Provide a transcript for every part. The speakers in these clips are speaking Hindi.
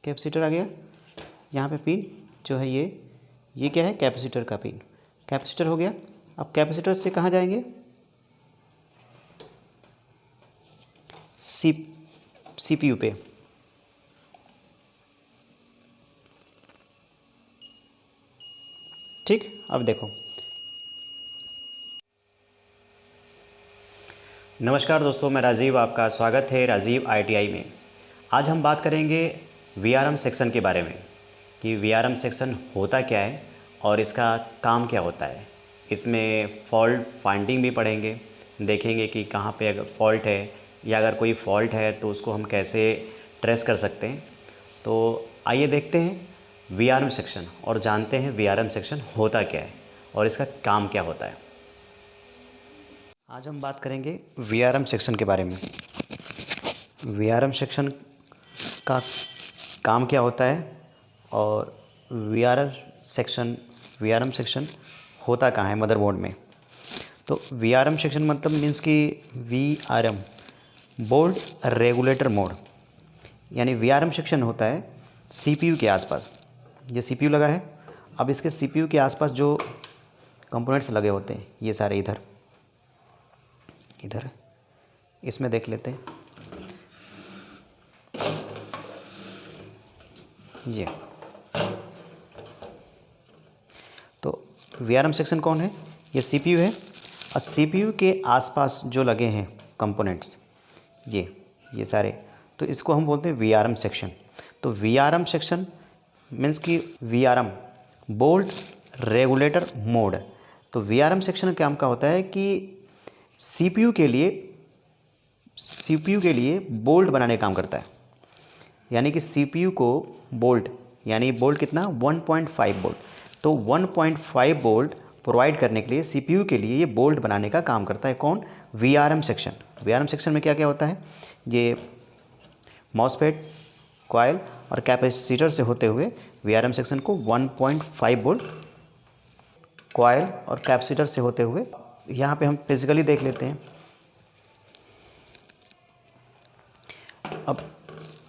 कैपेसिटर आ गया। यहाँ पे पिन जो है ये क्या है, कैपेसिटर का पिन। कैपेसिटर हो गया। अब कैपेसिटर से कहाँ जाएंगे, सीपीयू पे। ठीक, अब देखो। नमस्कार दोस्तों, मैं राजीव, आपका स्वागत है राजीव ITI में। आज हम बात करेंगे VRM सेक्शन के बारे में कि VRM सेक्शन होता क्या है और इसका काम क्या होता है। इसमें फॉल्ट फाइंडिंग भी पढ़ेंगे, देखेंगे कि कहाँ पे अगर फॉल्ट है या अगर कोई फॉल्ट है तो उसको हम कैसे ट्रेस कर सकते हैं। तो आइए देखते हैं VRM सेक्शन और जानते हैं VRM सेक्शन होता क्या है और इसका काम क्या होता है। आज हम बात करेंगे VRM सेक्शन के बारे में। VRM सेक्शन का काम क्या होता है और VRM सेक्शन होता कहाँ है मदरबोर्ड में। तो VRM सेक्शन मतलब मीन्स कि VRM बोर्ड रेगुलेटर मोड, यानी VRM सेक्शन होता है CPU के आसपास। ये CPU लगा है। अब इसके CPU के आसपास जो कंपोनेंट्स लगे होते हैं ये सारे इधर इसमें देख लेते हैं। ये तो VRM सेक्शन कौन है, ये CPU है। और CPU के आसपास जो लगे हैं कंपोनेंट्स ये सारे, तो इसको हम बोलते हैं VRM सेक्शन। तो VRM सेक्शन मीन्स कि VRM बोल्ट रेगुलेटर मोड। तो VRM सेक्शन का काम का होता है कि CPU के लिए बोल्ट बनाने का काम करता है। यानी कि CPU को बोल्ट, यानी बोल्ट कितना 1.5 बोल्ट, तो 1.5 बोल्ट प्रोवाइड करने के लिए CPU के लिए ये बोल्ट बनाने का काम करता है। कौन, VRM सेक्शन। VRM सेक्शन में क्या क्या होता है, ये मॉसफेट, कॉयल और कैपेसिटर से होते हुए VRM सेक्शन को 1.5 बोल्ट कॉयल और कैपेसिटर से होते हुए, यहाँ पे हम फिजिकली देख लेते हैं। अब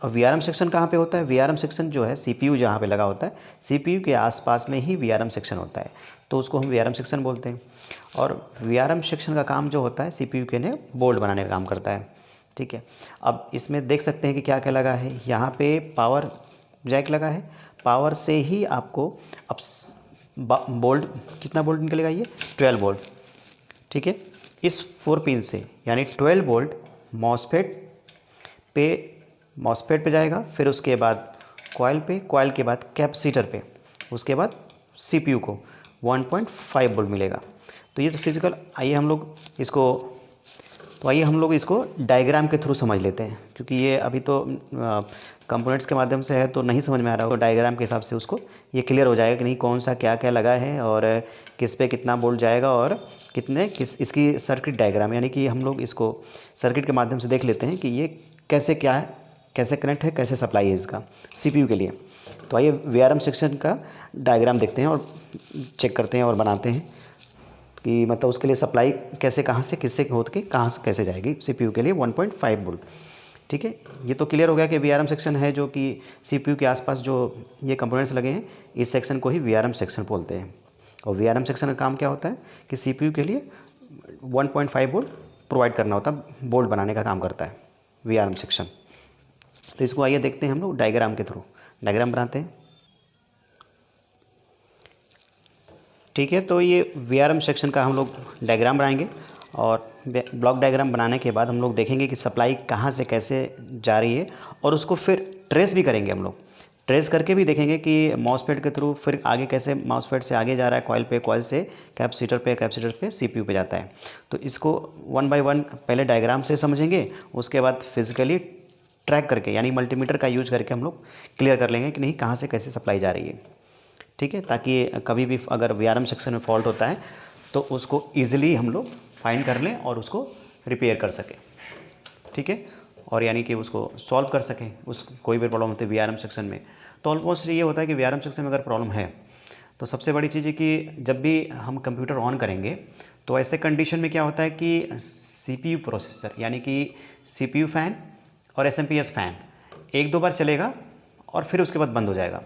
VRM सेक्शन कहाँ पे होता है, VRM सेक्शन जो है CPU जहाँ पे लगा होता है, CPU के आसपास में ही VRM सेक्शन होता है, तो उसको हम VRM सेक्शन बोलते हैं। और VRM सेक्शन का काम जो होता है CPU के लिए बोल्ट बनाने का काम करता है। ठीक है, अब इसमें देख सकते हैं कि क्या क्या लगा है। यहाँ पे पावर जैक लगा है, पावर से ही आपको अब बोल्ट, कितना बोल्ट निकलेगा, ये 12 बोल्ट। ठीक है, इस 4 पिन से यानी 12 वोल्ट मॉसफेट पे जाएगा, फिर उसके बाद कॉयल पे, कॉयल के बाद कैपेसिटर पे, उसके बाद CPU को 1.5 वोल्ट मिलेगा। तो ये तो फिजिकल। आइए हम लोग इसको डायग्राम के थ्रू समझ लेते हैं, क्योंकि ये अभी तो कंपोनेंट्स के माध्यम से है तो नहीं समझ में आ रहा होगा। तो डायग्राम के हिसाब से उसको ये क्लियर हो जाएगा कि नहीं कौन सा क्या क्या लगा है और किस पे कितना बोल्ट जाएगा और इसकी सर्किट डायग्राम, यानी कि हम लोग इसको सर्किट के माध्यम से देख लेते हैं कि ये कैसे क्या है, कैसे कनेक्ट है, कैसे सप्लाई है इसका CPU के लिए। तो आइए VRM सेक्शन का डायग्राम देखते हैं और चेक करते हैं और बनाते हैं कि मतलब उसके लिए सप्लाई कैसे, कहाँ से, किससे होकर के कहाँ से कैसे जाएगी CPU के लिए 1.5 वोल्ट। ठीक है, ये तो क्लियर हो गया कि VRM सेक्शन है जो कि CPU के आसपास जो ये कंपोनेंट्स लगे हैं, इस सेक्शन को ही VRM सेक्शन बोलते हैं। और VRM सेक्शन का काम क्या होता है कि CPU के लिए 1.5 वोल्ट प्रोवाइड करना होता है, बोल्ट बनाने का काम करता है VRM सेक्शन। तो इसको आइए देखते हैं हम लोग डायग्राम के थ्रू, डायग्राम बनाते हैं। ठीक है, तो ये VRM सेक्शन का हम लोग डायग्राम बनाएंगे और ब्लॉक डायग्राम बनाने के बाद हम लोग देखेंगे कि सप्लाई कहाँ से कैसे जा रही है और उसको फिर ट्रेस भी करेंगे। हम लोग ट्रेस करके भी देखेंगे कि मॉसफेट के थ्रू फिर आगे कैसे मॉसफेट से आगे जा रहा है, कॉयल पे, कॉयल से कैपेसिटर पे CPU पे जाता है। तो इसको 1 बाय 1 पहले डायग्राम से समझेंगे, उसके बाद फिजिकली ट्रैक करके यानी मल्टीमीटर का यूज करके हम लोग क्लियर कर लेंगे कि नहीं कहाँ से कैसे सप्लाई जा रही है। ठीक है, ताकि कभी भी अगर VRM सेक्शन में फॉल्ट होता है तो उसको ईजिली हम लोग फाइंड कर लें और उसको रिपेयर कर सकें। ठीक है, और यानी कि उसको सॉल्व कर सकें, उस कोई भी प्रॉब्लम होती है VRM सेक्शन में। तो ऑलमोस्ट ये होता है कि VRM सेक्शन में अगर प्रॉब्लम है तो सबसे बड़ी चीज़ है कि जब भी हम कंप्यूटर ऑन करेंगे तो ऐसे कंडीशन में क्या होता है कि CPU प्रोसेसर यानी कि CPU फ़ैन और SMPS फ़ैन 1-2 बार चलेगा और फिर उसके बाद बंद हो जाएगा,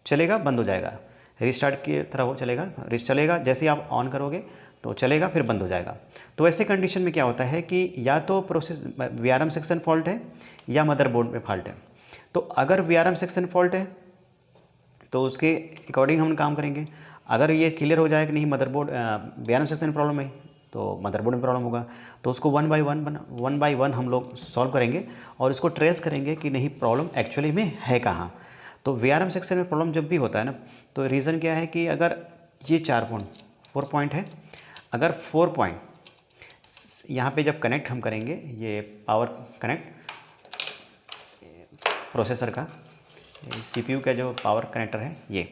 चलेगा, बंद हो जाएगा, रिस्टार्ट की तरह वो चलेगा, चलेगा, जैसे ही आप ऑन करोगे तो चलेगा, फिर बंद हो जाएगा। तो ऐसे कंडीशन में क्या होता है कि या तो प्रोसेस VRM सेक्शन फॉल्ट है या मदरबोर्ड में फॉल्ट है। तो अगर VRM सेक्शन फॉल्ट है तो उसके अकॉर्डिंग हम काम करेंगे। अगर ये क्लियर हो जाए कि नहीं मदरबोर्ड VRM सेक्शन प्रॉब्लम है तो मदरबोर्ड में प्रॉब्लम होगा, तो उसको वन बाय वन हम लोग सॉल्व करेंगे और इसको ट्रेस करेंगे कि नहीं प्रॉब्लम एक्चुअली में है कहाँ। तो VRM सेक्शन में प्रॉब्लम जब भी होता है ना, तो रीज़न क्या है कि अगर ये 4 पॉइंट है, अगर 4 पॉइंट यहाँ पे जब कनेक्ट हम करेंगे, ये पावर कनेक्ट प्रोसेसर का CPU का जो पावर कनेक्टर है, ये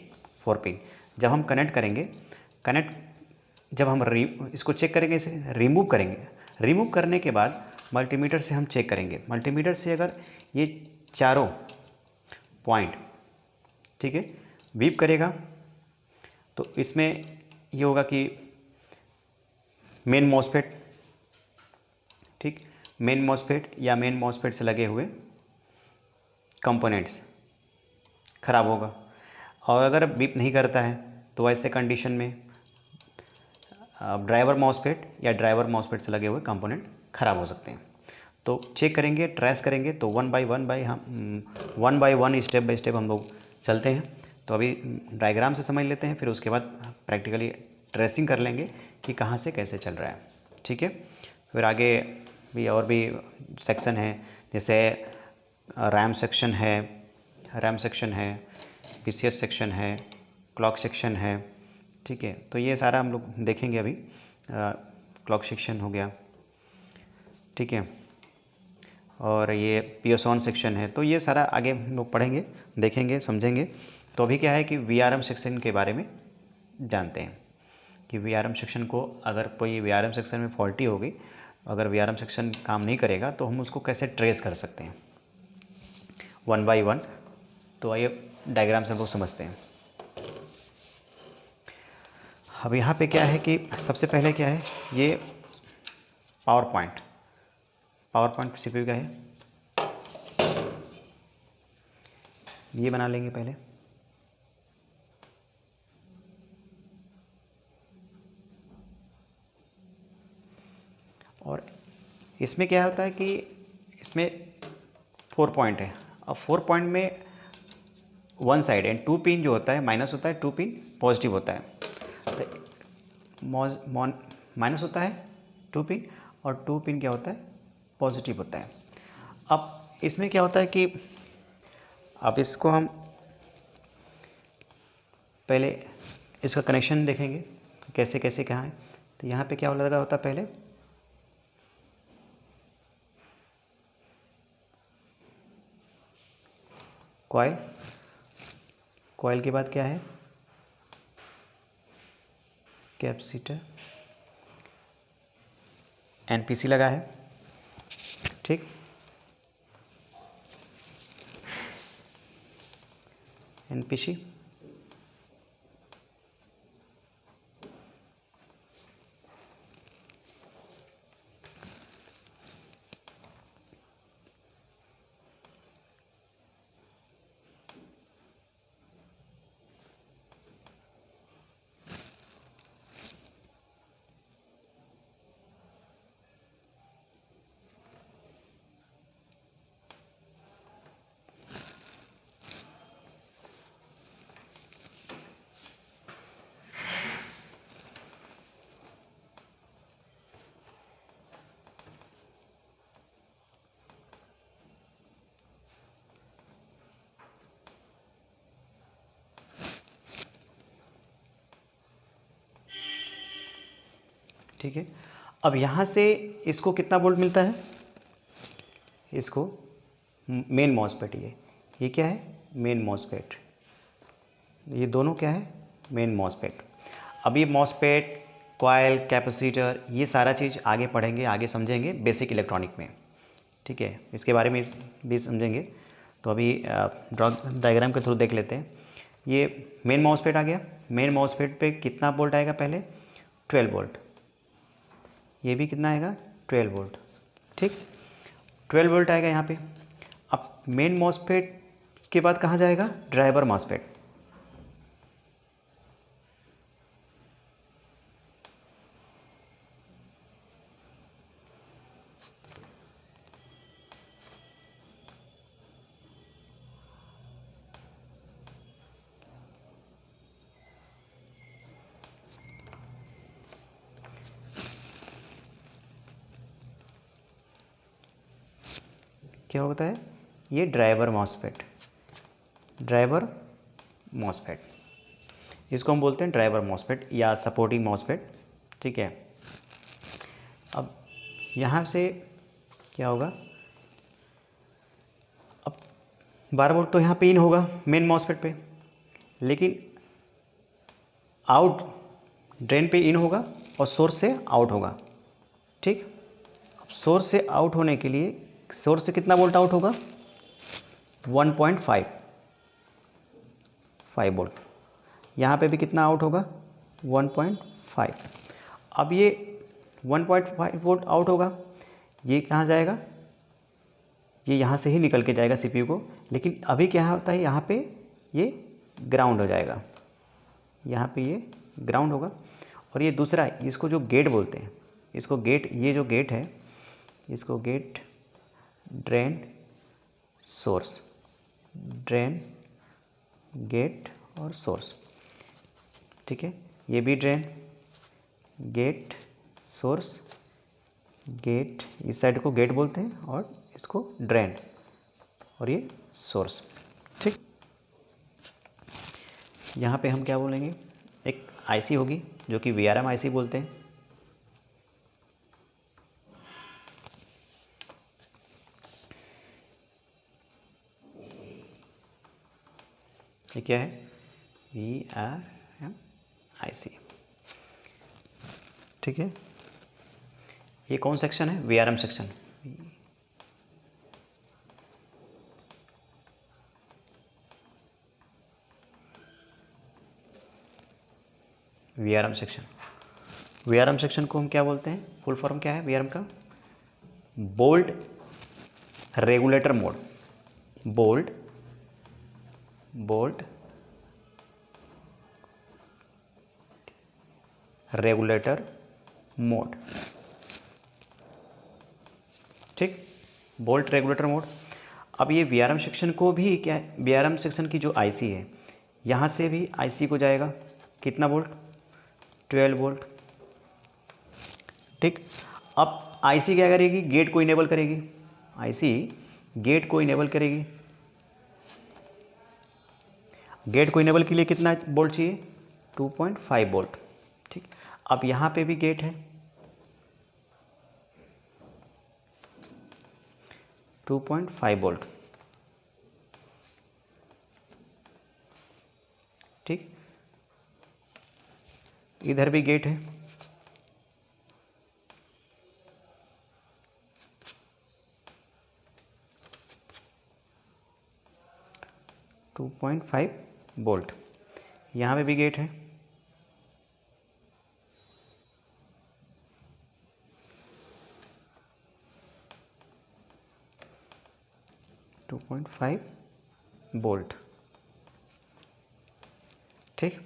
4 पिन जब हम कनेक्ट करेंगे, जब हम इसको चेक करेंगे, इसे रिमूव करेंगे, रिमूव करने के बाद मल्टीमीटर से हम चेक करेंगे। मल्टीमीटर से अगर ये चारों पॉइंट, ठीक है, बीप करेगा तो इसमें ये होगा कि मेन मॉसफेट, ठीक, मेन मॉसफेट या मेन मॉसफेट से लगे हुए कंपोनेंट्स ख़राब होगा। और अगर बीप नहीं करता है तो ऐसे कंडीशन में ड्राइवर मॉसफेट या ड्राइवर मॉसफेट से लगे हुए कंपोनेंट ख़राब हो सकते हैं। तो चेक करेंगे, ट्रेस करेंगे, तो one by one step by step हम लोग चलते हैं। तो अभी डायग्राम से समझ लेते हैं, फिर उसके बाद प्रैक्टिकली ट्रेसिंग कर लेंगे कि कहाँ से कैसे चल रहा है, ठीक है। फिर आगे भी और भी सेक्शन है, जैसे रैम सेक्शन है, PCS सेक्शन है, क्लॉक सेक्शन है, ठीक है। तो ये सारा हम लोग देखेंगे अभी। क्लॉक सेक्शन हो गया, ठीक है, और ये पियोसॉन सेक्शन है। तो ये सारा आगे हम लोग पढ़ेंगे, देखेंगे, समझेंगे। तो अभी क्या है कि VRM सेक्शन के बारे में जानते हैं कि VRM सेक्शन को, अगर कोई VRM सेक्शन में फॉल्टी होगी, अगर VRM सेक्शन काम नहीं करेगा तो हम उसको कैसे ट्रेस कर सकते हैं वन बाय वन। तो आइए डायग्राम से हम लोग समझते हैं। अब यहाँ पे क्या है कि सबसे पहले क्या है, ये पावर पॉइंट CPU का है, ये बना लेंगे पहले। और इसमें क्या होता है कि इसमें 4 पॉइंट है। अब 4 पॉइंट में वन साइड एंड 2 पिन जो होता है माइनस होता है, 2 पिन पॉजिटिव होता है। तो माइनस होता है 2 पिन और 2 पिन क्या होता है, पॉजिटिव होता है। अब इसमें क्या होता है कि अब इसको हम पहले इसका कनेक्शन देखेंगे तो कैसे कैसे कहाँ है। तो यहाँ पे क्या लगा होता है, पहले कॉइल के बाद क्या है, कैपेसिटर, NPC लगा है, ठीक, NPC, ठीक है। अब यहाँ से इसको कितना वोल्ट मिलता है, इसको मेन मॉसफेट, ये क्या है, मेन मॉसफेट, ये दोनों क्या है, मेन मॉसफेट। अब ये मॉसफेट, कॉइल, कैपेसिटर, ये सारा चीज़ आगे पढ़ेंगे, आगे समझेंगे बेसिक इलेक्ट्रॉनिक में, ठीक है, इसके बारे में भी समझेंगे। तो अभी डायग्राम के थ्रू देख लेते हैं। ये मेन मॉसफेट आ गया, मेन मॉसफेट पे कितना वोल्ट आएगा, पहले 12 वोल्ट, ये भी कितना आएगा, 12 वोल्ट, ठीक, 12 वोल्ट आएगा यहाँ पे। अब मेन मॉसफेट उसके बाद कहाँ जाएगा, ड्राइवर मॉसफेट। क्या होता है ये, ड्राइवर मॉसफेट, ड्राइवर मॉसफेट, इसको हम बोलते हैं ड्राइवर मॉसफेट या सपोर्टिंग मॉसफेट। ठीक है, अब यहाँ से क्या होगा, अब 12 वोल्ट तो यहाँ पे इन होगा मेन मॉसफेट पे, लेकिन आउट ड्रेन पे इन होगा और सोर्स से आउट होगा। ठीक, अब सोर्स से आउट होने के लिए सोर्स से कितना वोल्ट आउट होगा, 1.5 वोल्ट। यहाँ पे भी कितना आउट होगा, 1.5। अब ये 1.5 वोल्ट आउट होगा, ये कहाँ जाएगा, ये यहाँ से ही निकल के जाएगा सीपीयू को। लेकिन अभी क्या होता है, यहाँ पे ये ग्राउंड हो जाएगा, यहाँ पे ये ग्राउंड होगा। और ये दूसरा, इसको जो गेट बोलते हैं, इसको गेट, ये जो गेट है इसको gate, drain, source, drain, gate और सोर्स। ठीक है, ये भी ड्रेन, गेट, सोर्स, गेट, इस साइड को गेट बोलते हैं और इसको ड्रेन, और ये सोर्स। ठीक, यहाँ पे हम क्या बोलेंगे, एक आईसी होगी जो कि वीआरएम आईसी बोलते हैं। ये क्या है, वीआरएम आईसी। ठीक है, ये कौन सेक्शन है, VRM section. VRM section, VRM section को हम क्या बोलते हैं, फुल फॉर्म क्या है वीआरएम का, bolt regulator mode, bolt regulator mode. ठीक, बोल्ट रेगुलेटर मोड। अब ये वीआरएम सेक्शन को भी क्या है, वीआरएम सेक्शन की जो आईसी है, यहाँ से भी आईसी को जाएगा कितना वोल्ट, 12 वोल्ट। ठीक, अब आईसी क्या करेगी, गेट को इनेबल करेगी, आईसी गेट को इनेबल करेगी। गेट को इनेबल के लिए कितना वोल्ट चाहिए, 2.5 वोल्ट। ठीक, अब यहाँ पे भी गेट है, 2.5 वोल्ट। ठीक, इधर भी गेट है, 2.5 वोल्ट। यहाँ पे भी गेट है, 2.5 वोल्ट। ठीक,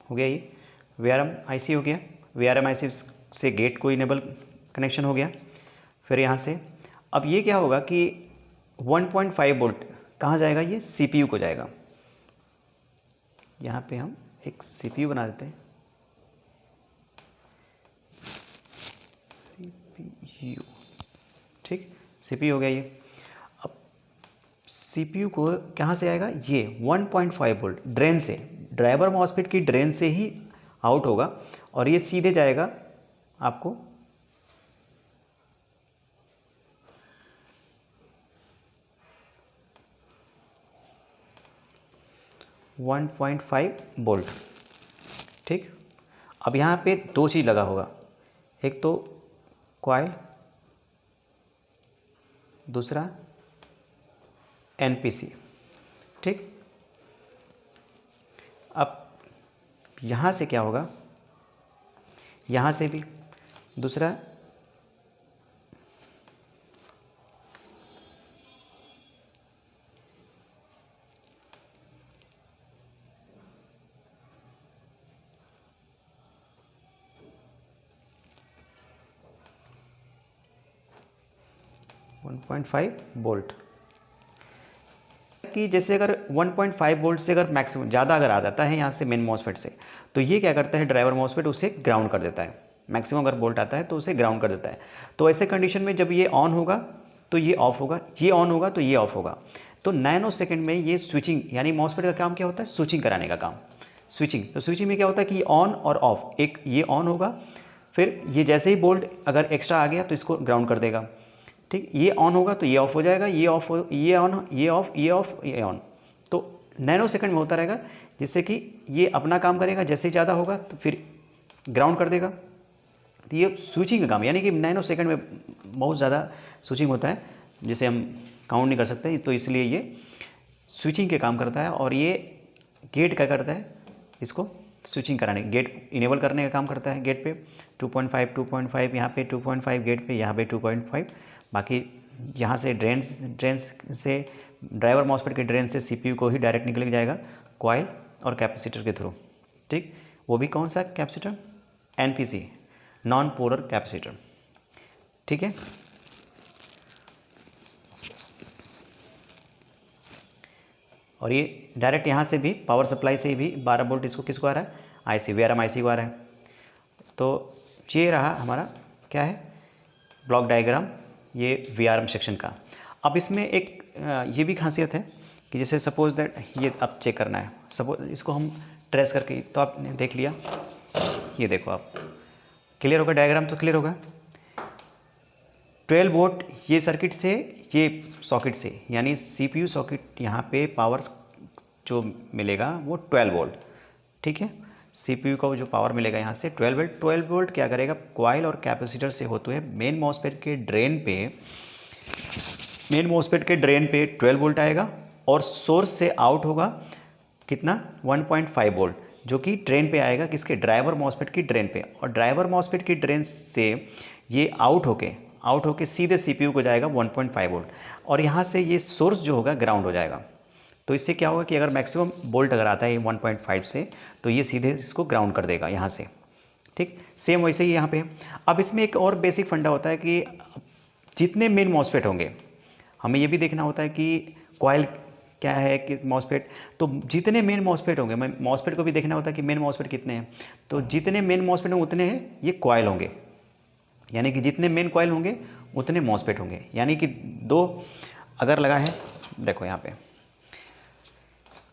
हो गया ये वीआरएम आईसी हो गया। वीआरएम आईसी से गेट को इनेबल कनेक्शन हो गया। फिर यहाँ से अब ये क्या होगा कि 1.5 वोल्ट कहाँ जाएगा, ये सीपीयू को जाएगा। यहाँ पे हम एक सीपीयू बना देते हैं, सीपीयू। ठीक, सीपीयू हो गया ये। अब सीपीयू को कहाँ से आएगा, ये 1.5 वोल्ट ड्रेन से, ड्राइवर मॉसफेट की ड्रेन से ही आउट होगा और ये सीधे जाएगा आपको 1.5 वोल्ट। ठीक, अब यहाँ पे दो चीज़ लगा होगा, एक तो कॉइल, दूसरा एनपीसी। ठीक, अब यहाँ से क्या होगा, यहाँ से भी दूसरा 1.5 वोल्ट कि जैसे अगर 1.5 वोल्ट से अगर मैक्सिमम ज़्यादा अगर आ जाता है यहाँ से मेन मॉसफेट से, तो ये क्या करता है ड्राइवर मॉसफेट उसे ग्राउंड कर देता है। मैक्सिमम अगर वोल्ट आता है तो उसे ग्राउंड कर देता है। तो ऐसे कंडीशन में जब ये ऑन होगा तो ये ऑफ होगा, ये ऑन होगा तो ये ऑफ होगा। तो नैनो सेकेंड में ये स्विचिंग, यानी मॉसफेट का काम क्या होता है, स्विचिंग कराने का काम, स्विचिंग। तो स्विचिंग में क्या होता है कि ऑन और ऑफ, एक ये ऑन होगा, फिर ये जैसे ही वोल्ट अगर एक्स्ट्रा आ गया तो इसको ग्राउंड कर देगा। ठीक, ये ऑन होगा तो ये ऑफ हो जाएगा, ये ऑफ हो, ये ऑन, ये ऑफ, ये ऑफ, ये ऑन। तो नैनो सेकंड में होता रहेगा, जिससे कि ये अपना काम करेगा, जैसे ही ज़्यादा होगा तो फिर ग्राउंड कर देगा। तो ये स्विचिंग का काम, यानी कि नैनो सेकंड में बहुत ज़्यादा स्विचिंग होता है, जिसे हम काउंट नहीं कर सकते। तो इसलिए ये स्विचिंग के काम करता है। और ये गेट क्या करता है, इसको स्विचिंग कराने, गेट इनेबल करने का काम करता है। गेट पे 2.5 यहाँ पे 2.5 गेट पे, यहाँ पे 2.5। बाकी यहाँ से ड्रेन से ड्राइवर मॉसफेट के ड्रेन से सीपीयू को ही डायरेक्ट निकल जाएगा कॉइल और कैपेसिटर के थ्रू। ठीक, वो भी कौन सा capacitor, NPC, non polar capacitor. ठीक है, और ये डायरेक्ट यहाँ से भी पावर सप्लाई से भी 12 वोल्ट इसको किसको आ रहा है, आईसी, वीआरएम आईसी को आ रहा है। तो ये रहा हमारा क्या है, ब्लॉक डायग्राम, ये वीआरएम सेक्शन का। अब इसमें एक ये भी खासियत है कि जैसे सपोज दैट ये अब चेक करना है, सपोज इसको हम ट्रेस करके, तो आपने देख लिया, ये देखो आप, क्लियर होगा डायग्राम, तो क्लियर होगा। 12 वोल्ट ये सर्किट से, ये सॉकेट से, यानी सीपीयू सॉकेट यहाँ पे पावर जो मिलेगा वो 12 वोल्ट। ठीक है, सीपीयू को जो पावर मिलेगा यहाँ से 12 वोल्ट। 12 वोल्ट क्या करेगा, कॉइल और कैपेसिटर से होते हुए मेन मॉसफेट के ड्रेन पे, मेन मॉसफेट के ड्रेन पे 12 वोल्ट आएगा, और सोर्स से आउट होगा कितना, 1.5 वोल्ट, जो कि ड्रेन पे आएगा, किसके, ड्राइवर मॉसफेट की ड्रेन पे। और ड्राइवर मॉसफेट की ड्रेन से ये आउट होके सीधे सीपीयू को जाएगा 1.5 वोल्ट, और यहाँ से ये सोर्स जो होगा ग्राउंड हो जाएगा। तो इससे क्या होगा कि अगर मैक्सिमम वोल्ट अगर आता है 1.5 से, तो ये सीधे इसको ग्राउंड कर देगा यहाँ से। ठीक, सेम वैसे ही यहाँ पे। अब इसमें एक और बेसिक फंडा होता है कि जितने मेन मॉसफेट होंगे, हमें ये भी देखना होता है कि कॉइल क्या है कि मॉसफेट, तो जितने मेन मॉसफेट होंगे, मॉसफेट को भी देखना होता है कि मेन मॉसफेट कितने हैं। तो जितने मेन मॉसफेट होंगे उतने हैं ये कॉइल होंगे, यानी कि जितने मेन कॉइल होंगे उतने मॉसफेट होंगे। यानी कि 2 अगर लगा है, देखो यहाँ पे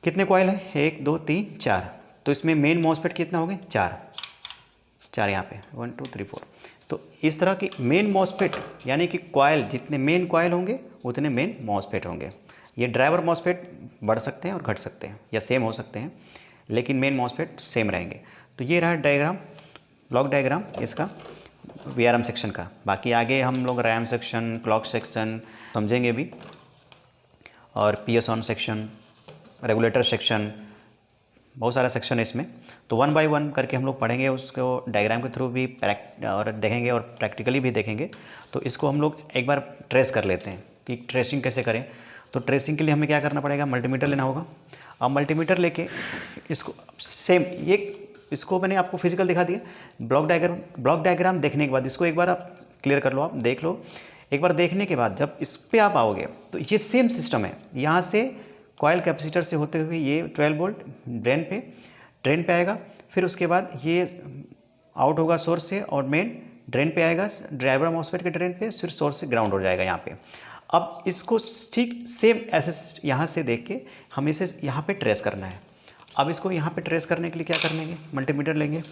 कितने कॉइल है, 1 2 3 4, तो इसमें मेन मॉसफेट कितना होंगे, 4 यहाँ पे 1 2 3 4। तो इस तरह की मेन मॉसफेट, यानी कि कॉइल, जितने मेन कॉइल होंगे उतने मेन मॉसफेट होंगे। ये ड्राइवर मॉसफेट बढ़ सकते हैं और घट सकते हैं, या सेम हो सकते हैं, लेकिन मेन मॉसफेट सेम रहेंगे। तो ये रहा डायग्राम, ब्लॉक डायग्राम इसका वीआरएम सेक्शन का। बाकी आगे हम लोग रैम सेक्शन, क्लॉक सेक्शन समझेंगे भी, और PS on section, regulator section, बहुत सारा सेक्शन है इसमें। तो 1 बाय 1 करके हम लोग पढ़ेंगे, उसको डायग्राम के थ्रू भी और देखेंगे और प्रैक्टिकली भी देखेंगे। तो इसको हम लोग एक बार ट्रेस कर लेते हैं कि ट्रेसिंग कैसे करें। तो ट्रेसिंग के लिए हमें क्या करना पड़ेगा, मल्टीमीटर लेना होगा। अब मल्टीमीटर लेके इसको सेम, ये इसको मैंने आपको फिजिकल दिखा दिया। ब्लॉक डायग्राम देखने के बाद इसको एक बार आप क्लियर कर लो, आप देख लो। एक बार देखने के बाद जब इस पर आप आओगे तो ये सेम सिस्टम है। यहाँ से कॉइल कैपेसिटर से होते हुए ये 12 वोल्ट ड्रेन पे आएगा, फिर उसके बाद ये आउट होगा सोर्स से और मेन ड्रेन पे आएगा, ड्राइवर मॉसफेट के ड्रेन पे, फिर सोर्स से ग्राउंड हो जाएगा यहाँ पे। अब इसको ठीक सेम ऐसे यहाँ से देख के हमें इसे यहाँ पे ट्रेस करना है। अब इसको यहाँ पे ट्रेस करने के लिए क्या कर लेंगे, मल्टीमीटर लेंगे,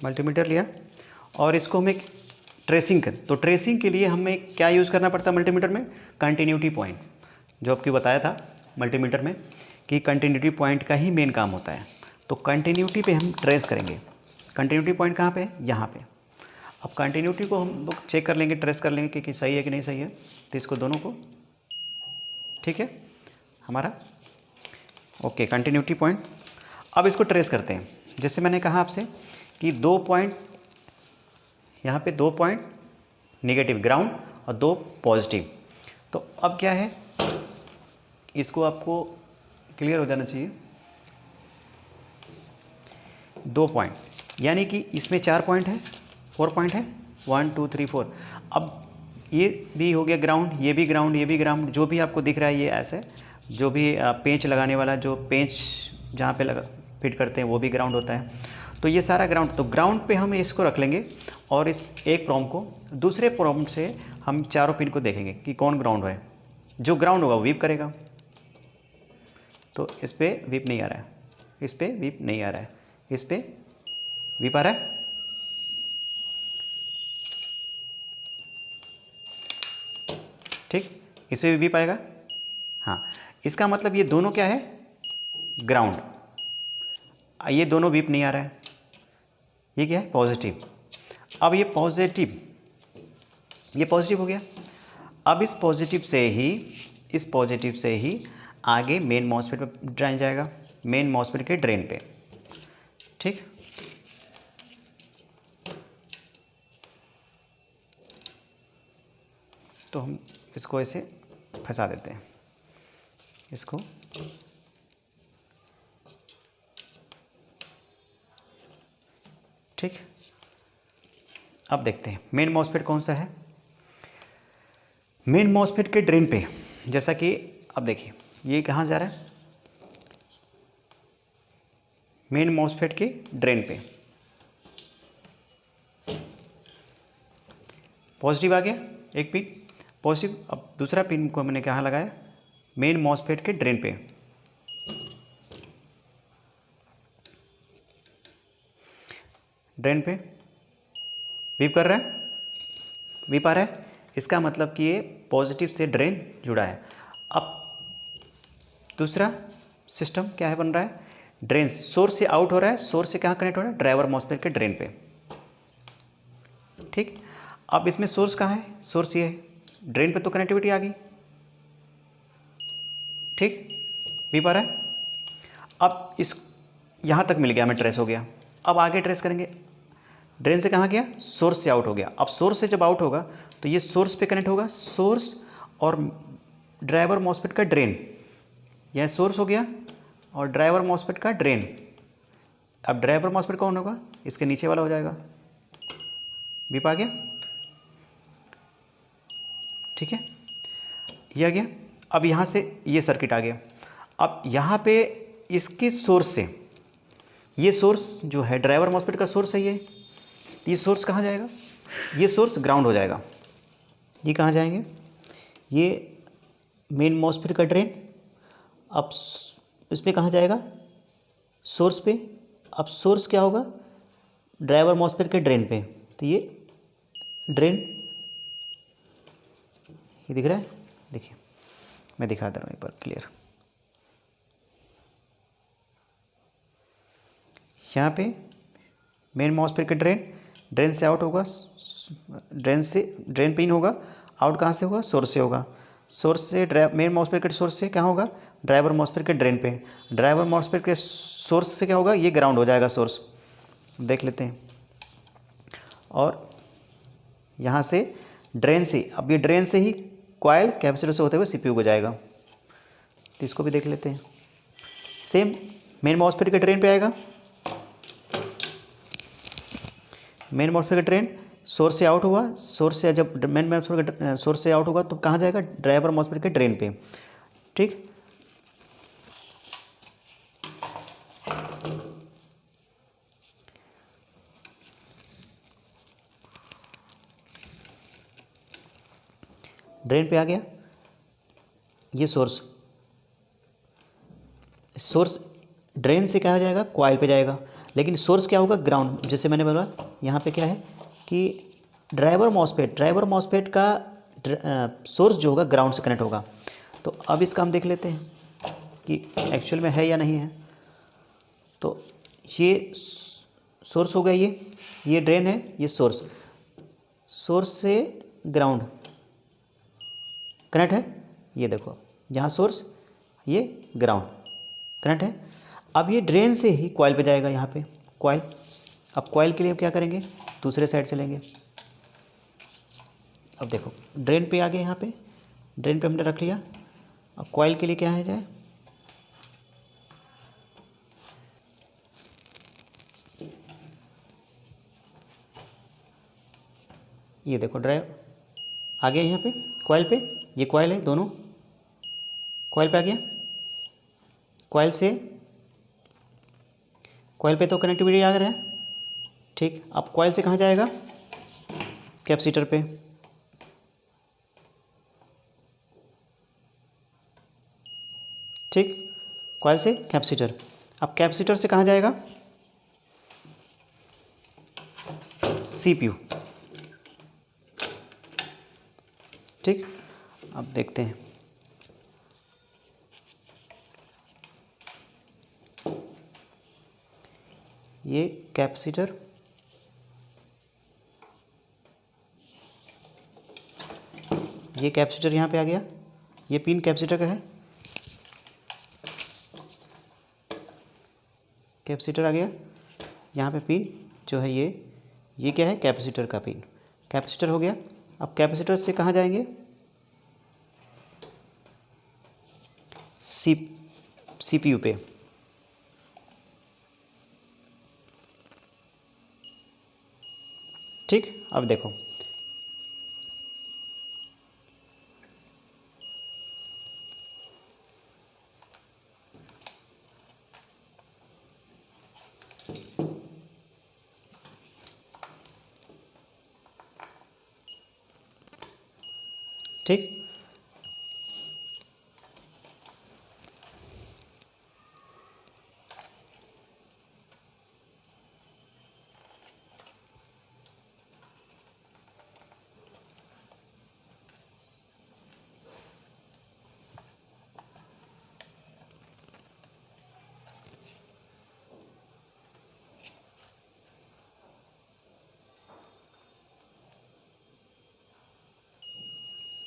मल्टीमीटर लिया और इसको हमें ट्रेसिंग तो ट्रेसिंग के लिए हमें क्या यूज़ करना पड़ता है मल्टीमीटर में? कंटिन्यूटी पॉइंट, जो आपको बताया था मल्टीमीटर में कि कंटिन्यूटी पॉइंट का ही मेन काम होता है। तो कंटिन्यूटी पे हम ट्रेस करेंगे। कंटिन्यूटी पॉइंट कहाँ पे है? यहाँ पे। अब कंटिन्यूटी को हम लोग चेक कर लेंगे, ट्रेस कर लेंगे कि सही है कि नहीं सही है। तो इसको दोनों को, ठीक है हमारा, ओके कंटिन्यूटी पॉइंट। अब इसको ट्रेस करते हैं। जैसे मैंने कहा आपसे कि 2 पॉइंट, यहाँ पे 2 पॉइंट नेगेटिव ग्राउंड और 2 पॉजिटिव। तो अब क्या है, इसको आपको क्लियर हो जाना चाहिए। 2 पॉइंट यानी कि इसमें 4 पॉइंट है, 4 पॉइंट है, 1 2 3 4। अब ये भी हो गया ग्राउंड, ये भी ग्राउंड, ये भी ग्राउंड, जो भी आपको दिख रहा है ये ऐसे, जो भी पेंच लगाने वाला, जो पेंच जहाँ पे लगा फिट करते हैं वो भी ग्राउंड होता है। तो ये सारा ग्राउंड, तो ग्राउंड पे हम इसको रख लेंगे और इस एक प्रॉम को, दूसरे प्रॉम से हम चारों पिन को देखेंगे कि कौन ग्राउंड है। जो ग्राउंड होगा वो वीप करेगा। तो इस पर वीप नहीं आ रहा है, इस पर वीप नहीं आ रहा है, इस पर वीप आ रहा है। ठीक, इस पर भी वीप आएगा। हाँ, इसका मतलब ये दोनों क्या है? ग्राउंड। ये दोनों वीप नहीं आ रहा है, ये क्या है? पॉजिटिव। अब ये पॉजिटिव, ये पॉजिटिव हो गया। अब इस पॉजिटिव से ही आगे मेन मॉसफेट पे ड्राइन जाएगा, मेन मॉसफेट के ड्रेन पे। ठीक, तो हम इसको ऐसे फंसा देते हैं, इसको ठीक। अब देखते हैं मेन मॉसफेट कौन सा है। मेन मॉसफेट के ड्रेन पे, जैसा कि अब देखिए ये कहाँ जा रहा है? मेन मॉसफेट के ड्रेन पे पॉजिटिव आ गया, एक पिन पॉजिटिव। अब दूसरा पिन को मैंने कहाँ लगाया? मेन मॉसफेट के ड्रेन पे। ड्रेन पे वीप कर रहा है, वीप आ रहा है, इसका मतलब कि ये पॉजिटिव से ड्रेन जुड़ा है। अब दूसरा सिस्टम क्या है बन रहा है? ड्रेन सोर्स से आउट हो रहा है, सोर्स से कहाँ कनेक्ट हो रहा है? ड्राइवर मॉसफेट के ड्रेन पे। ठीक, अब इसमें सोर्स कहाँ है? सोर्स ये है, ड्रेन पे तो कनेक्टिविटी आ गई। ठीक, वीप आ रहा है। अब इस यहाँ तक मिल गया, हमें ट्रेस हो गया। अब आगे ट्रेस करेंगे, ड्रेन से कहाँ गया? सोर्स से आउट हो गया। अब सोर्स से जब आउट होगा तो ये सोर्स पे कनेक्ट होगा, सोर्स और ड्राइवर मॉसफेट का ड्रेन। यह सोर्स हो गया और ड्राइवर मॉसफेट का ड्रेन। अब ड्राइवर मॉसफेट कौन होगा? इसके नीचे वाला हो जाएगा। वीप आ गया, ठीक है, ये आ गया। अब यहाँ से ये सर्किट आ गया। अब यहाँ पे इसके सोर्स से, ये सोर्स जो है ड्राइवर मॉसफेट का सोर्स है, ये सोर्स कहाँ जाएगा? ये सोर्स ग्राउंड हो जाएगा। ये कहाँ जाएंगे? ये मेन मॉसफेट का ड्रेन। अब इस पर कहाँ जाएगा? सोर्स पे। अब सोर्स क्या होगा? ड्राइवर मॉसफेट के ड्रेन पे। तो ये ड्रेन, ये दिख रहा है? देखिए मैं दिखा दे रहा हूँ एक बार क्लियर। यहाँ पे मेन मॉसफेट के ड्रेन, ड्रेन से आउट होगा, ड्रेन पे इन होगा, आउट कहाँ से होगा? सोर्स से होगा। सोर्स से मेन मॉसफेट के सोर्स से कहाँ होगा? ड्राइवर मॉसफेट के ड्रेन पे। ड्राइवर मॉसफेट के सोर्स से क्या होगा? ये ग्राउंड हो जाएगा सोर्स। देख लेते हैं। और यहाँ से ड्रेन से, अब ये ड्रेन से ही कॉइल कैपेसिटर से होते हुए सीपीयू को जाएगा। तो इसको भी देख लेते हैं। सेम मेन मॉसफेट के ड्रेन पे आएगा, मेन मॉसफेट का ड्रेन सोर्स से आउट हुआ, सोर्स से जब मेन मॉसफेट का सोर्स से आउट होगा तो कहाँ जाएगा? ड्राइवर मॉसफेट के ड्रेन पे। ठीक, ड्रेन पे आ गया ये सोर्स। सोर्स ड्रेन से क्या हो जाएगा? कॉइल पे जाएगा। लेकिन सोर्स क्या होगा? ग्राउंड। जैसे मैंने बोला यहाँ पे क्या है कि ड्राइवर मॉसफेट का सोर्स जो होगा ग्राउंड से कनेक्ट होगा। तो अब इसका हम देख लेते हैं कि एक्चुअल में है या नहीं है। तो ये सोर्स हो गया, ये ड्रेन है, ये सोर्स से ग्राउंड कनेक्ट है। ये देखो जहाँ सोर्स, ये ग्राउंड कनेक्ट है। अब ये ड्रेन से ही कॉइल पे जाएगा, यहाँ पे कॉइल। अब कॉइल के लिए क्या करेंगे, दूसरे साइड चलेंगे। अब देखो ड्रेन पे आ गए, यहाँ पे ड्रेन पे हमने रख लिया। अब कॉइल के लिए क्या है जाए, ये देखो ड्राइव आ गया यहाँ पे कॉइल पे, ये कॉइल है, दोनों कॉइल पे आ गया। कॉइल पे तो कनेक्टिविटी आ रहा है, ठीक। अब कॉइल से कहाँ जाएगा, कैपेसिटर पे, ठीक। कॉइल से कैपेसिटर। अब कैपेसिटर से कहाँ जाएगा, सीपीयू, ठीक। अब देखते हैं, ये कैपेसिटर, ये कैपेसिटर यहाँ पे आ गया, ये पिन कैपेसिटर का है, कैपेसिटर आ गया। यहाँ पे पिन जो है ये क्या है, कैपेसिटर का पिन, कैपेसिटर हो गया। अब कैपेसिटर से कहाँ जाएंगे, सीपीयू पे, ठीक। अब देखो ठीक।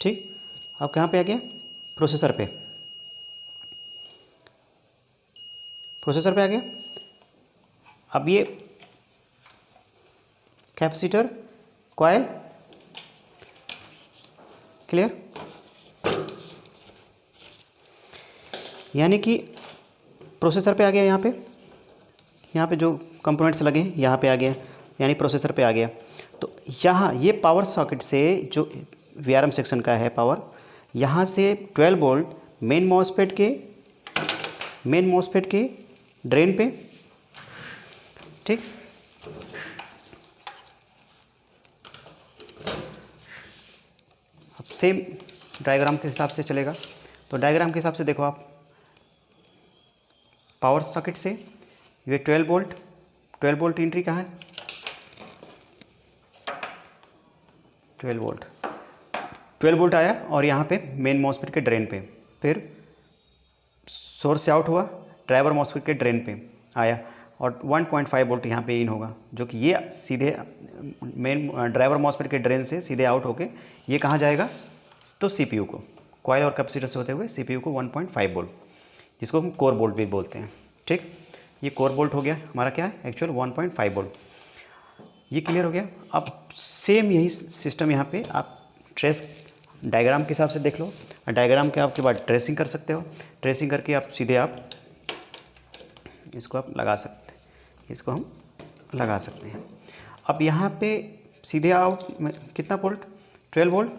ठीक। अब कहाँ पे आ गया, प्रोसेसर पे, प्रोसेसर पे आ गया। अब ये कैपेसिटर, कॉइल, क्लियर। यानी कि प्रोसेसर पे आ गया, यहाँ पे जो कंपोनेंट्स लगे हैं यहाँ पे आ गया, यानी प्रोसेसर पे आ गया। तो यहाँ ये पावर सॉकेट से जो वीआरएम सेक्शन का है पावर, यहाँ से 12 वोल्ट मेन मॉसफेट के ड्रेन पे, ठीक। अब सेम डायग्राम के हिसाब से चलेगा। तो डायग्राम के हिसाब से देखो आप, पावर सॉकेट से ये 12 वोल्ट एंट्री कहाँ है, 12 वोल्ट आया और यहाँ पे मेन मॉसफेट के ड्रेन पे, फिर सोर्स से आउट हुआ, ड्राइवर मॉसफेट के ड्रेन पे आया और 1.5 वोल्ट यहाँ पे इन होगा, जो कि ये सीधे मेन ड्राइवर मॉसफेट के ड्रेन से सीधे आउट होके ये कहाँ जाएगा, तो सीपीयू को, कॉइल और कैपेसिटर से होते हुए सीपीयू को 1.5 वोल्ट, जिसको हम कोर बोल्ट भी बोलते हैं, ठीक। ये कोर बोल्ट हो गया हमारा, क्या है एक्चुअल 1.5 वोल्ट, ये क्लियर हो गया। अब सेम यही सिस्टम यहाँ पे आप ट्रेस डायग्राम के हिसाब से देख लो, डायग्राम के आपके बाद ट्रेसिंग कर सकते हो, ट्रेसिंग करके आप सीधे आप इसको आप लगा सकते हैं, इसको हम लगा सकते हैं। अब यहाँ पे सीधे आउट में कितना वोल्ट, 12 वोल्ट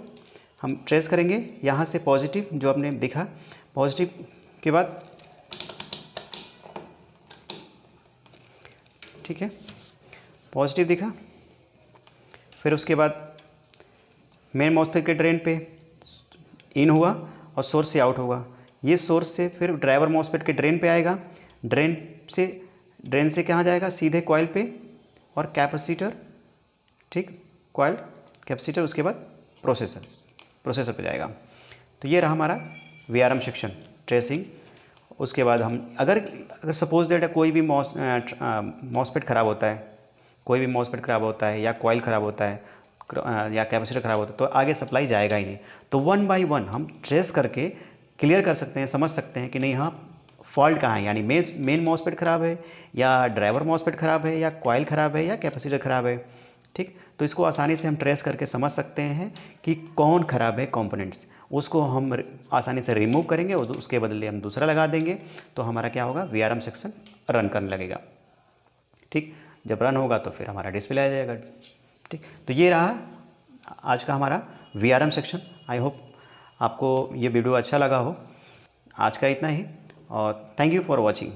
हम ट्रेस करेंगे, यहाँ से पॉजिटिव जो आपने दिखा, पॉजिटिव के बाद, ठीक है, पॉजिटिव दिखा, फिर उसके बाद मेन मॉसफेट के ड्रेन पे इन हुआ और सोर्स से आउट होगा, ये सोर्स से फिर ड्राइवर मॉसफेट के ड्रेन पे आएगा, ड्रेन से कहाँ जाएगा, सीधे कॉइल पे और कैपेसिटर, ठीक, कॉइल कैपेसिटर, उसके बाद प्रोसेसर पे जाएगा। तो ये रहा हमारा VRM सेक्शन, ट्रेसिंग। उसके बाद हम अगर सपोज दैट कोई भी मॉसफेट ख़राब होता है, कोई भी मॉसफेट ख़राब होता है या कॉइल ख़राब होता है या कैपेसिटर ख़राब होता है, तो आगे सप्लाई जाएगा ही नहीं। तो 1 बाय 1 हम ट्रेस करके क्लियर कर सकते हैं, समझ सकते हैं कि नहीं हाँ फॉल्ट कहाँ है, यानी मेन मॉसफेट ख़राब है या ड्राइवर मॉसफेट ख़राब है या कॉइल ख़राब है या कैपेसिटर ख़राब है। ठीक, तो इसको आसानी से हम ट्रेस करके समझ सकते हैं कि कौन ख़राब है कंपोनेंट्स, उसको हम आसानी से रिमूव करेंगे और उसके बदले हम दूसरा लगा देंगे, तो हमारा क्या होगा, VRM सेक्शन रन करने लगेगा। ठीक, जब रन होगा तो फिर हमारा डिस्प्ले आ जाएगा। ठीक, तो ये रहा आज का हमारा VRM सेक्शन। आई होप आपको ये वीडियो अच्छा लगा हो। आज का इतना ही और थैंक यू फॉर वॉचिंग।